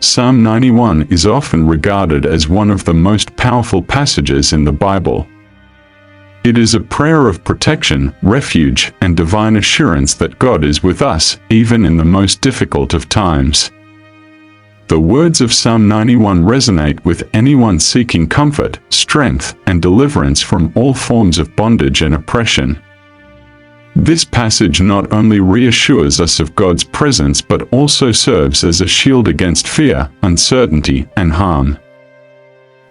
Psalm 91 is often regarded as one of the most powerful passages in the Bible. It is a prayer of protection, refuge, and divine assurance that God is with us, even in the most difficult of times. The words of Psalm 91 resonate with anyone seeking comfort, strength, and deliverance from all forms of bondage and oppression. This passage not only reassures us of God's presence but also serves as a shield against fear, uncertainty, and harm.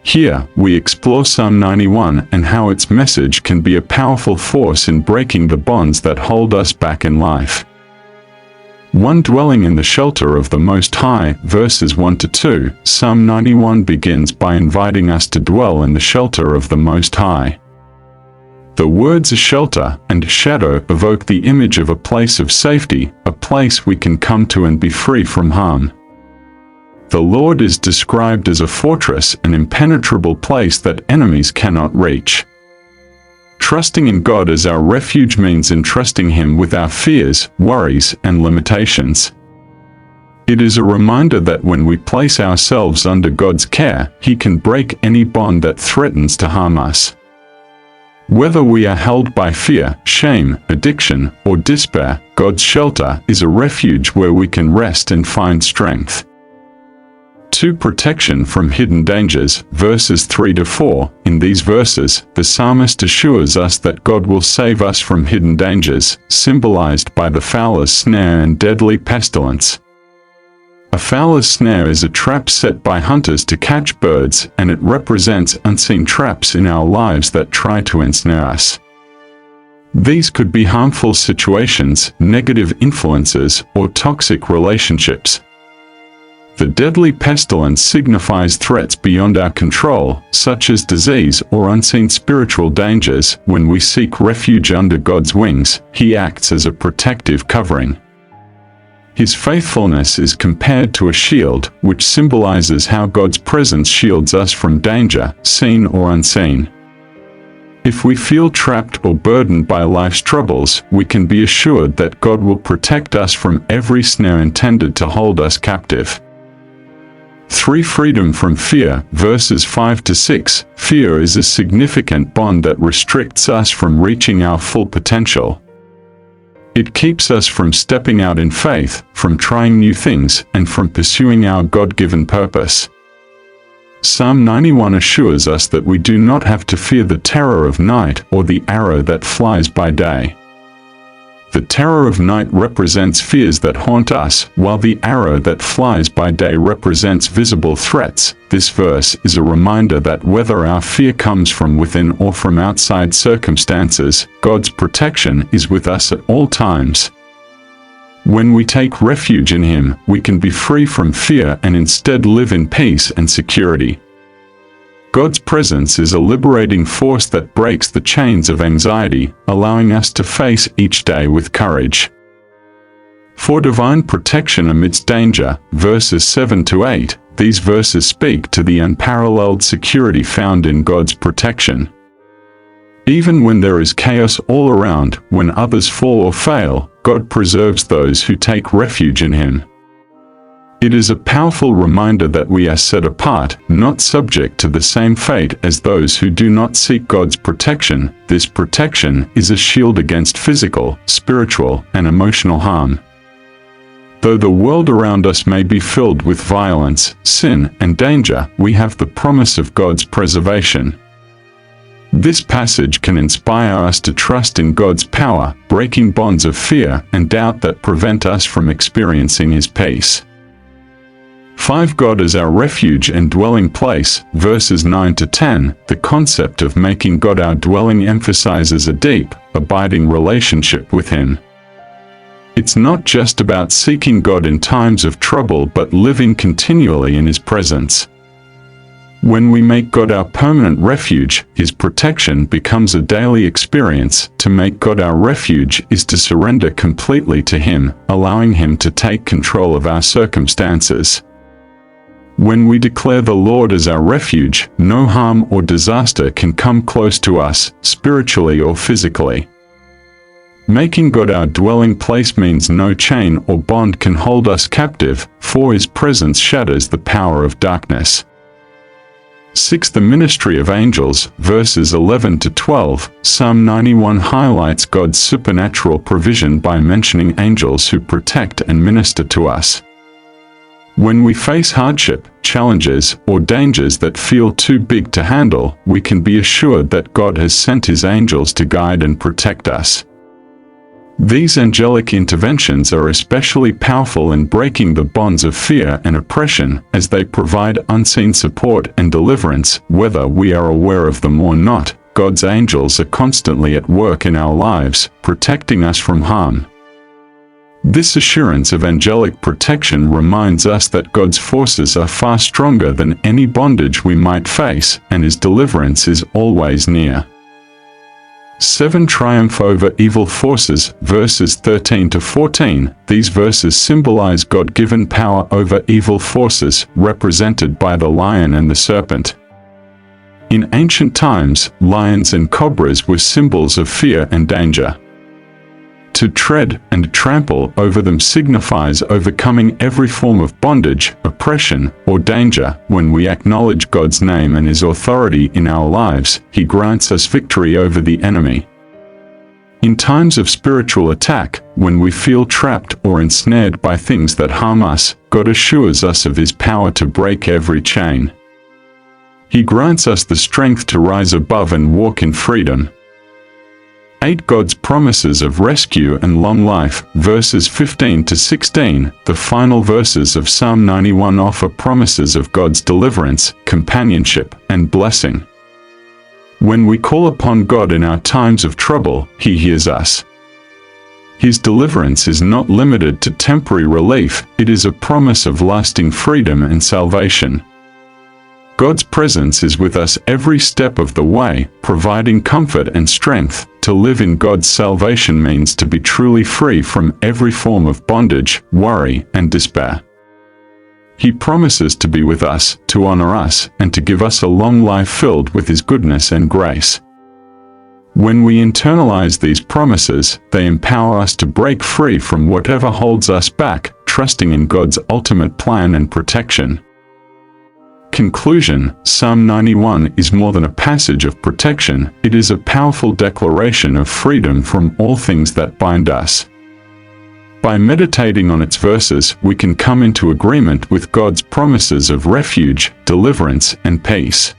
Here, we explore Psalm 91 and how its message can be a powerful force in breaking the bonds that hold us back in life. 1. Dwelling in the shelter of the Most High, verses 1-2, Psalm 91 begins by inviting us to dwell in the shelter of the Most High. The words "a shelter" and "shadow" evoke the image of a place of safety, a place we can come to and be free from harm. The Lord is described as a fortress, an impenetrable place that enemies cannot reach. Trusting in God as our refuge means entrusting Him with our fears, worries, and limitations. It is a reminder that when we place ourselves under God's care, He can break any bond that threatens to harm us. Whether we are held by fear, shame, addiction, or despair, God's shelter is a refuge where we can rest and find strength. 2. Protection from hidden dangers, verses 3-4. In these verses, the psalmist assures us that God will save us from hidden dangers, symbolized by the fowler's snare and deadly pestilence. A fowler's snare is a trap set by hunters to catch birds, and it represents unseen traps in our lives that try to ensnare us. These could be harmful situations, negative influences, or toxic relationships. The deadly pestilence signifies threats beyond our control, such as disease or unseen spiritual dangers. When we seek refuge under God's wings, He acts as a protective covering. His faithfulness is compared to a shield, which symbolizes how God's presence shields us from danger, seen or unseen. If we feel trapped or burdened by life's troubles, we can be assured that God will protect us from every snare intended to hold us captive. 3. Freedom from fear, verses 5-6. Fear is a significant bond that restricts us from reaching our full potential. It keeps us from stepping out in faith, from trying new things, and from pursuing our God-given purpose. Psalm 91 assures us that we do not have to fear the terror of night or the arrow that flies by day. The terror of night represents fears that haunt us, while the arrow that flies by day represents visible threats. This verse is a reminder that whether our fear comes from within or from outside circumstances, God's protection is with us at all times. When we take refuge in Him, we can be free from fear and instead live in peace and security. God's presence is a liberating force that breaks the chains of anxiety, allowing us to face each day with courage. For divine protection amidst danger, verses 7-8, these verses speak to the unparalleled security found in God's protection. Even when there is chaos all around, when others fall or fail, God preserves those who take refuge in Him. It is a powerful reminder that we are set apart, not subject to the same fate as those who do not seek God's protection. This protection is a shield against physical, spiritual, and emotional harm. Though the world around us may be filled with violence, sin, and danger, we have the promise of God's preservation. This passage can inspire us to trust in God's power, breaking bonds of fear and doubt that prevent us from experiencing His peace. 5. God as our refuge and dwelling place, verses 9-10. The concept of making God our dwelling emphasizes a deep, abiding relationship with Him. It's not just about seeking God in times of trouble but living continually in His presence. When we make God our permanent refuge, His protection becomes a daily experience. To make God our refuge is to surrender completely to Him, allowing Him to take control of our circumstances. When we declare the Lord as our refuge, no harm or disaster can come close to us, spiritually or physically. Making God our dwelling place means no chain or bond can hold us captive, for His presence shatters the power of darkness. 6. The ministry of angels, verses 11 to 12. Psalm 91 highlights God's supernatural provision by mentioning angels who protect and minister to us. When we face hardship, challenges, or dangers that feel too big to handle, we can be assured that God has sent His angels to guide and protect us. These angelic interventions are especially powerful in breaking the bonds of fear and oppression, as they provide unseen support and deliverance, whether we are aware of them or not. God's angels are constantly at work in our lives, protecting us from harm. This assurance of angelic protection reminds us that God's forces are far stronger than any bondage we might face, and His deliverance is always near. 7. Triumph over evil forces, verses 13 to 14. These verses symbolize God-given power over evil forces, represented by the lion and the serpent. In ancient times, lions and cobras were symbols of fear and danger. To tread and trample over them signifies overcoming every form of bondage, oppression, or danger. When we acknowledge God's name and His authority in our lives, He grants us victory over the enemy. In times of spiritual attack, when we feel trapped or ensnared by things that harm us, God assures us of His power to break every chain. He grants us the strength to rise above and walk in freedom. 8. God's promises of rescue and long life, verses 15 to 16. The final verses of Psalm 91 offer promises of God's deliverance, companionship, and blessing. When we call upon God in our times of trouble, He hears us. His deliverance is not limited to temporary relief, it is a promise of lasting freedom and salvation. God's presence is with us every step of the way, providing comfort and strength. To live in God's salvation means to be truly free from every form of bondage, worry, and despair. He promises to be with us, to honor us, and to give us a long life filled with His goodness and grace. When we internalize these promises, they empower us to break free from whatever holds us back, trusting in God's ultimate plan and protection. Conclusion: Psalm 91 is more than a passage of protection, it is a powerful declaration of freedom from all things that bind us. By meditating on its verses, we can come into agreement with God's promises of refuge, deliverance, and peace.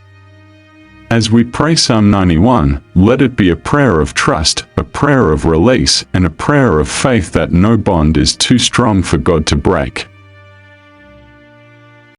As we pray Psalm 91, let it be a prayer of trust, a prayer of release, and a prayer of faith that no bond is too strong for God to break.